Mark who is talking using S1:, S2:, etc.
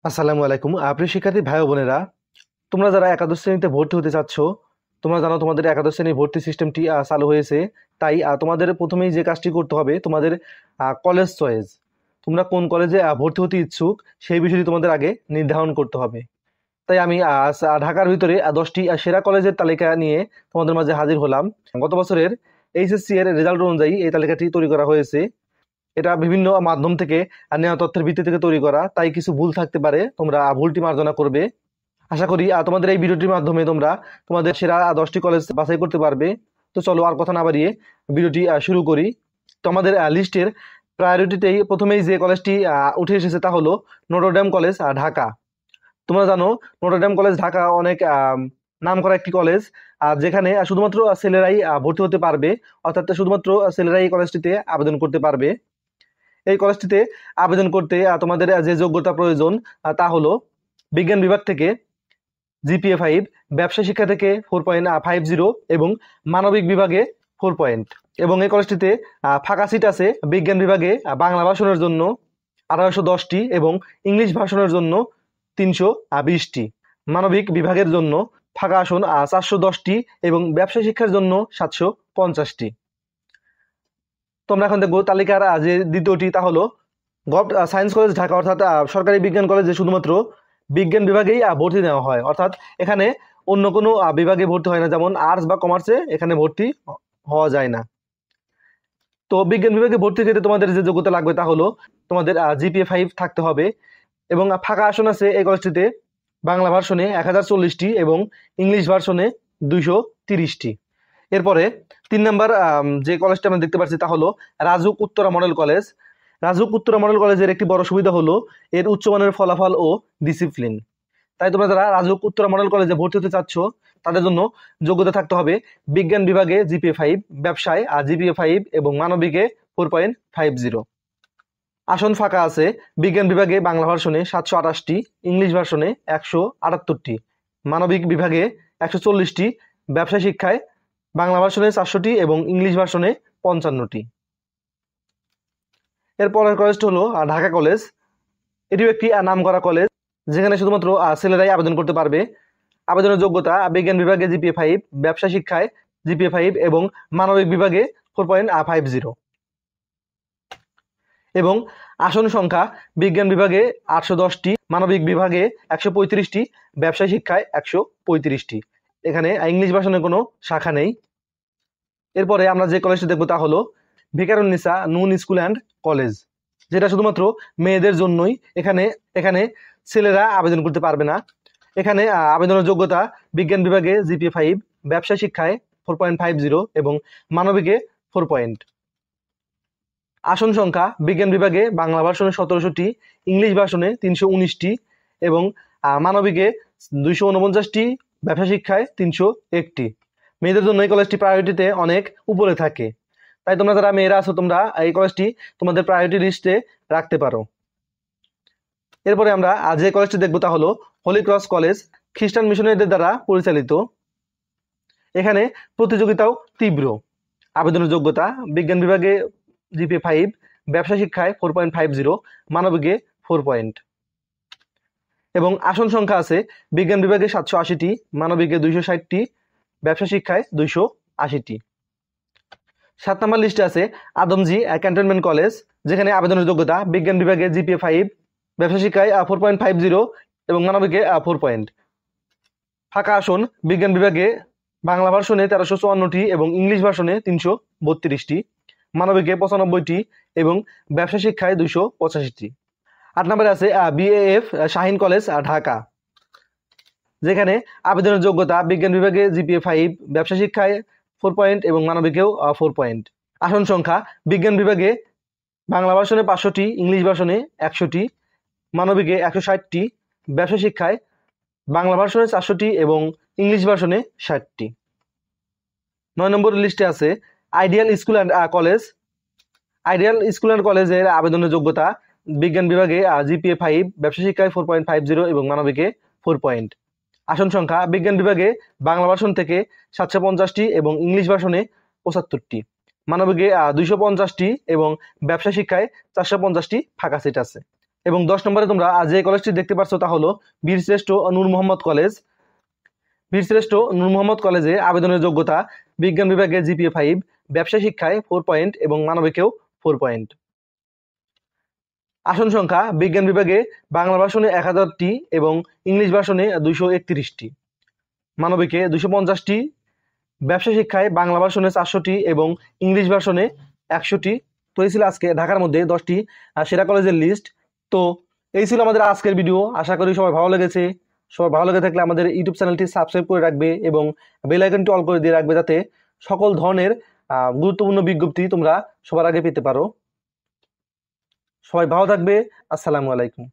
S1: আসসালামু আলাইকুম প্রিয় শিক্ষার্থী ভাই ও বোনেরা, তোমরা যারা একাদশ শ্রেণীতে ভর্তি হতে চাচ্ছ, তোমরা জানো তোমাদের একাদশ শ্রেণীর ভর্তি সিস্টেমটি চালু হয়েছে। তাই তোমাদের প্রথমেই যে কাজটি করতে হবে, তোমাদের কলেজ চয়েস, তোমরা কোন কলেজে ভর্তি হতে ইচ্ছুক সেই বিষয়টি তোমাদের আগে নির্ধারণ করতে হবে। তাই আমি ঢাকার ভিতরে 10টি সেরা কলেজের তালিকা নিয়ে তোমাদের মাঝে হাজির হলাম। গত বছরের এইচএসসি এর রেজাল্ট অনুযায়ী এই তালিকাটি তৈরি করা হয়েছে। এটা বিভিন্ন মাধ্যম থেকে নেওয়া তথ্যের ভিত্তি থেকে তৈরি করা, তাই কিছু ভুল থাকতে পারে, তোমরা ভুলটি মার্জনা করবে। আশা করি তোমাদের এই ভিডিওটির মাধ্যমে তোমরা তোমাদের সেরা 10টি কলেজ বাছাই করতে পারবে। তো চলো আর কথা না বাড়িয়ে ভিডিওটি শুরু করি। তো আমাদের লিস্টের প্রায়োরিটিতেই প্রথমেই যে কলেজটি উঠে এসেছে তা হলো নটরডেম কলেজ ঢাকা। তোমরা জানো নটরডেম কলেজ ঢাকা অনেক নামকরা একটি কলেজ, যেখানে শুধুমাত্র ছেলেরাই ভর্তি হতে পারবে, অর্থাৎ শুধুমাত্র ছেলেরাই এই কলেজটিতে আবেদন করতে পারবে। এই কলেজটিতে আবেদন করতে তোমাদের যে যোগ্যতা প্রয়োজন তা হলো বিজ্ঞান বিভাগ থেকে জিপিএ 5, ব্যবসা শিক্ষা থেকে 4.50 এবং মানবিক বিভাগে 4 পয়েন্ট। এবং এই কলেজটিতে ফাঁকা সিট আছে বিজ্ঞান বিভাগে বাংলা ভাষণের জন্য 1810টি এবং ইংলিশ ভাষণের জন্য 320টি। মানবিক বিভাগের জন্য ফাঁকা আসন 410টি এবং ব্যবসা শিক্ষার জন্য 750টি। তোমরা এখন দেখবো তালিকার যে দ্বিতীয়টি তা হলো গভর্নমেন্ট সায়েন্স কলেজ ঢাকা, অর্থাৎ সরকারি বিজ্ঞান কলেজে শুধুমাত্র বিজ্ঞান বিভাগেই ভর্তি নেওয়া হয়, অর্থাৎ এখানে অন্য কোনো বিভাগে ভর্তি হয় না, যেমন আর্টস বা কমার্সে এখানে ভর্তি হওয়া যায় না। তো বিজ্ঞান বিভাগে ভর্তি ক্ষেত্রে তোমাদের যে যোগ্যতা লাগবে তা হলো তোমাদের জিপিএ 5 থাকতে হবে এবং ফাঁকা আসন আছে এই কলেজটিতে বাংলা ভার্সনে 1040টি এবং ইংলিশ ভার্সনে 230টি। এরপরে 3 নম্বর যে কলেজটা আমরা দেখতে পাচ্ছি তা হলো RAJUK Uttara model college. RAJUK Uttara model কলেজের একটি বড় সুবিধা হলো এর উচ্চমানের ফলাফল ও ডিসিপ্লিন। তাই তোমরা যারা রাজুক উত্তরা মডেল কলেজে ভর্তি হতে চাচ্ছ তাদের জন্য যোগ্যতা থাকতে হবে বিজ্ঞান বিভাগে জিপিএ 5, ব্যবসায় জিপিএ 5 এবং মানবিকে 4.50। আসন ফাঁকা আছে বিজ্ঞান বিভাগে বাংলা ভার্সনে 728টি, ইংলিশ ভার্সনে 178টি, মানবিক বিভাগে 140টি, ব্যবসা শিক্ষায় বাংলা ভার্সনে 400টি এবং ইংলিশ ভার্সনে 55টি। এরপরের কলেজটা হলো ঢাকা কলেজ। এটিও একটি নামকরা কলেজ, যেখানে শুধুমাত্র ছেলেরাই আবেদন করতে পারবে। আবেদনের যোগ্যতা বিজ্ঞান বিভাগে জিপিএ 5, ব্যবসা শিক্ষায় জিপিএ 5 এবং মানবিক বিভাগে 4.50 এবং আসন সংখ্যা বিজ্ঞান বিভাগে 810টি, মানবিক বিভাগে 135টি, ব্যবসা শিক্ষায় 135টি। এখানে ইংলিশ ভার্সনের কোনো শাখা নেই। এরপরে আমরা যে কলেজটি দেখবো তা হলো ভিকারুন্নিসা নুন স্কুল অ্যান্ড কলেজ, যেটা শুধুমাত্র মেয়েদের জন্যই। এখানে ছেলেরা আবেদন করতে পারবে না। এখানে আবেদনের যোগ্যতা বিজ্ঞান বিভাগে জিপিএ 5, ব্যবসা শিক্ষায় 4.50 এবং মানবিকে 4 পয়েন্ট। আসন সংখ্যা বিজ্ঞান বিভাগে বাংলা ভার্সনে 1700টি, ইংলিশ ভার্সনে 319টি এবং মানবিকে 249টি, ব্যবসা শিক্ষায় 301টি। মেয়েদের জন্য এই কলেজটি প্রায়োরিটিতে অনেক উপরে থাকে, তাই তোমরা যারা মেয়েরা আছো তোমরা এই কলেজটি তোমাদের প্রায়োরিটি লিস্টে রাখতে পারো। এরপরে আমরা যে কলেজটি দেখবো তা হলো হলি ক্রস কলেজ, খ্রিস্টান মিশনারিদের দ্বারা পরিচালিত। এখানে প্রতিযোগিতাও তীব্র। আবেদনের যোগ্যতা বিজ্ঞান বিভাগে জিপিএ 5, ব্যবসা শিক্ষায় 4.50, মানবিকে 4 পয়েন্ট এবং আসন সংখ্যা আছে বিজ্ঞান বিভাগে 780টি, মানবিকে 260টি, ব্যবসা শিক্ষায় 280টি। 7 নম্বর লিস্টে আছে আদমজি ক্যান্টনমেন্ট কলেজ, যেখানে আবেদনের যোগ্যতা বিজ্ঞান বিভাগে জিপিএ 5, ব্যবসা শিক্ষায় 4.50 এবং মানবিকে 4 পয়েন্ট। ফাঁকা আসন বিজ্ঞান বিভাগে বাংলা ভার্সনে 1354টি এবং ইংলিশ ভার্সনে 332টি, মানবিকে 95টি এবং ব্যবসা শিক্ষায় 285টি। 8 নম্বরে আছে বিএএফ শাহিন কলেজ ঢাকা, যেখানে আবেদনের যোগ্যতা বিজ্ঞান বিভাগে জিপিএ 5, ব্যবসা শিক্ষায় 4 পয়েন্ট এবং মানবিকেও 4 পয়েন্ট। আসন সংখ্যা বিজ্ঞান বিভাগে বাংলা ভার্সনে 500টি, ইংলিশ ভার্সনে 100টি, মানবিকে 160টি, ব্যবসা শিক্ষায় বাংলা ভার্সনে 400টি এবং ইংলিশ ভার্সনে 60টি। 9 নম্বর লিস্টে আছে ideal school and college. Ideal school and কলেজের আবেদনের যোগ্যতা বিজ্ঞান বিভাগে জিপিএ 5, ব্যবসা শিক্ষায় 4.50 এবং মানবিকে 4 পয়েন্ট। আসন সংখ্যা বিজ্ঞান বিভাগে বাংলা ভার্সন থেকে 750টি এবং ইংলিশ ভার্সনে 75টি, মানবিকে 250টি এবং ব্যবসা শিক্ষায় 450টি ফাঁকা সিট আছে। এবং 10 নম্বরে তোমরা যে কলেজটি দেখতে পাচ্ছ তা হলো বীরশ্রেষ্ঠ নূর মোহাম্মদ কলেজ। বীরশ্রেষ্ঠ নূর মোহাম্মদ কলেজে আবেদনের যোগ্যতা বিজ্ঞান বিভাগে জিপিএ 5, ব্যবসায় শিক্ষায় 4 পয়েন্ট এবং মানবিকেও 4 পয়েন্ট। আসন সংখ্যা বিজ্ঞান বিভাগে বাংলা ভার্সনে 1000টি এবং ইংলিশ ভার্সনে 231টি, মানবিকে 250টি, ব্যবসা শিক্ষায় বাংলা ভার্সনে 400টি এবং ইংলিশ ভার্সনে 100টি। তো এই ছিল আজকে ঢাকার মধ্যে 10টি সেরা কলেজের লিস্ট। তো এই ছিল আমাদের আজকের ভিডিও। আশা করি সবাই ভালো লেগেছে। সবাই ভালো লেগে থাকলে আমাদের ইউটিউব চ্যানেলটি সাবস্ক্রাইব করে রাখবে এবং বেল আইকনটি অল করে দিয়ে রাখবে, যাতে সকল ধরনের গুরুত্বপূর্ণ বিজ্ঞপ্তি তোমরা সবার আগে পেতে পারো। সবাই ভালো থাকবে। আসসালামু আলাইকুম।